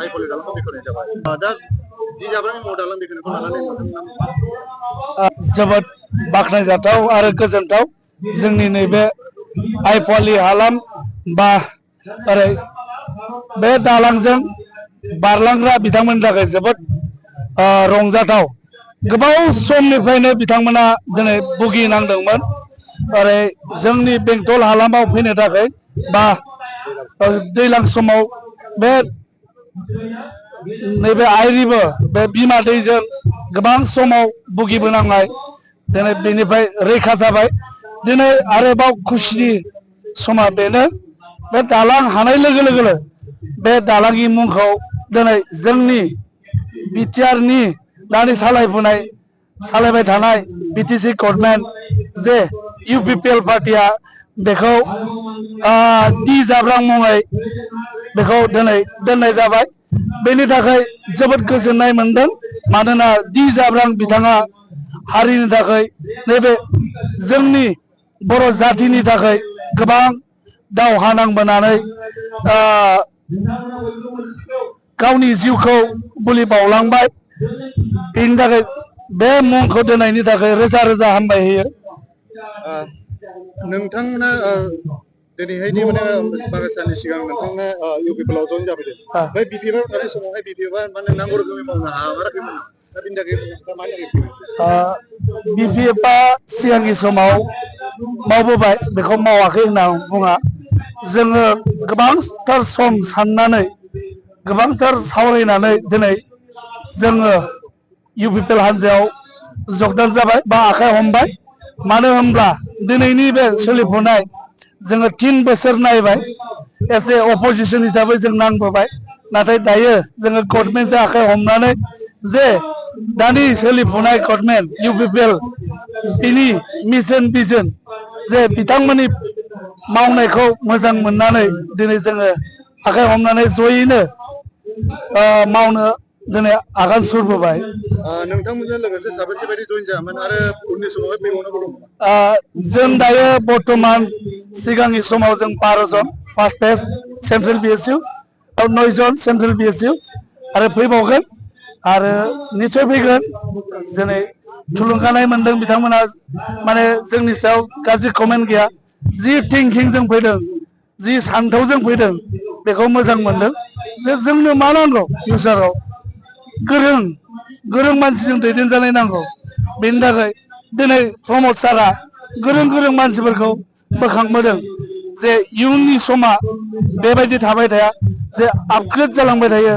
आइफवालि दालांखौ बेखेवनाय जाबाय दा जि जाब्रांनि माव दालां बेखेवनायखौ लानानै जोबोद बाख्नायजाथाव आरो गोजोनथाव जोंनि नैबे आइफवालि हालाम बा ओरै बे दालांजों बारलांग्रा बिथांमोननि थाखाय जोबोद रंजाथाव गोबाव समनिफ्रायनो बिथांमोना दिनै भुगिनांदोंमोन ओरै जोंनि बेंटल हालामाव फैनो थाखाय बा दैज्लां समाव बे नैबे आइरिबो बे बिमा दैजों गोबां समाव भुगिबोनांनाय दिनै बेनिफ्राय रैखा जाबाय दिनै आरोबाव खुसिनि समा बेनो बे दालां हानाय लोगो लोगोनो बे दालांनि मुंखौ दिनै जोंनि बिटिआरनि दानि सालायबाय थानाय बिटिसि गभर्नमेन्ट जे इउपिपिएल पार्टिया बेखौ टि जाब्रां मुङै बेखौ दिनै दोननाय जाबाय बेनि थाखाय जोबोद गोजोननाय मोनदों मानोना टि जाब्रां बिथाङा हारिनि थाखाय नैबे जोंनि बर' जातिनि थाखाय गोबां दावहा नांबोनानै गावनि जिउखौ बलि बावलांबाय बेनि थाखाय बे मुंखौ दोननायनि थाखाय रोजा रोजा हामबाय होयो नोंथांमोना दिनैहायदि माने माखासे साननि सिगां नोंथांना इउपिपिएलआव जइन जाफैदों बै बिपिएफआव थानाय समावहाय बिपिएफआ माने नांगौ रोखोमै मावनो हामाराखैमोन दा बेनि थाखाय मानि थाखाय बिपिएफआ सिगांनि समाव मावबोबाय बेखौ मावाखै होनना बुङा जोङो गोबांथार सम साननानै गोबांथार सावरायनानै दिनै जोङो इउपिपिएल हान्जायाव जगदान जाबाय बा आखाइ हमबाय मानो होनब्ला दिनैनि बे सोलिफुनाय जोङो 3 बोसोर नायबाय एज ए अपोजिसन हिसाबै जों नांबोबाय नाथाय दायो जोङो गभर्नमेन्टजों आखाइ हमनानै जे दानि सोलिफुनाय गभर्नमेन्ट इउपिपिएल बिनि मिशन भिजन जे बिथांमोननि मावनायखौ मोजां मोननानै दिनै जोङो आखाइ हमनानै जयैनो मावनो दिनै आगान सुरबोबाय नोंथांमोनजों लोगोसे साबेसे बायदि जइन जायामोन आरो उननि समावहाय फैबावनांगौ दं जों दायो बर्तमान सिगांनि समाव जों 12 जन फार्स्ट बेच सेन्ट्रेल बिएसइउ 9 जन सेन्ट्रेल बिएसइउ आरो फैबावगोन आरो निश्चय फैगोन दिनै थुलुंगानाय मोनदों बिथांमोना माने जोंनि सायाव गाज्रि कमेन्ट गैया जि थिंकिंजों फैदों जि सान्थौजों फैदों बेखौ मोजां मोनदों जे जोंनो मा नांगौ फिउचाराव गोरों मानसिजों दैदेनजानाय नांगौ बेनि थाखाय दिनै प्रमद सारआ गोरों मानसिफोरखौ बोखांबोदों जे इयुननि समा बेबायदि थाबाय थाया जे आपग्रेड जालांबाय थायो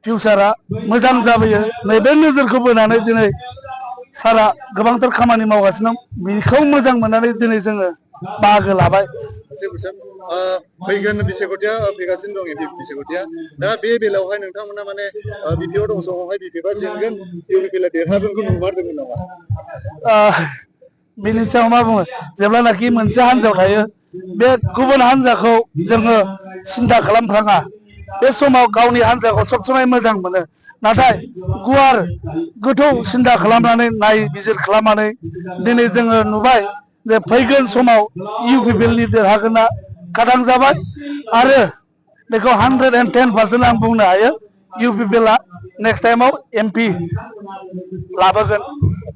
फिउचारा मोजां जाबोयो नैबे नोजोरखौ बोनानै दिनै सारा गोबांथार खामानि मावगासिनो दं बेखौ मोजां मोननानै दिनै जोङो बाहागो लाबाय फैगोन बिसायख'थिया फैगासिनो दं एमपि बिसायख'थिया दा बे बेलायावहाय नोंथांमोना माने बिपिएफआव दं समावहाय बिपिएफआ जेनगोन इउपिपिएलआ देरहागोनखौ नुमारदोंमोन नामा बिनि सायाव मा बुङो जेब्लानाखि मोनसे हान्जायाव थायो बे गुबुन हान्जाखौ जोङो सिन्था खालामफ्राङा बे समाव गावनि हान्जाखौ सब समाय मोजां मोनो नाथाय गुवार गोथौ सिन्था खालामनानै नायबिजिर खालामनानै दिनै जोङो नुबाय जे फैगोन समाव इउपिपिएलनि देरहागोना खादां जाबाय आरो बेखौ 110% आं बुंनो हायो इउपिपिएलआ नेक्स्ट टाइमाव एमपि लाबोगोन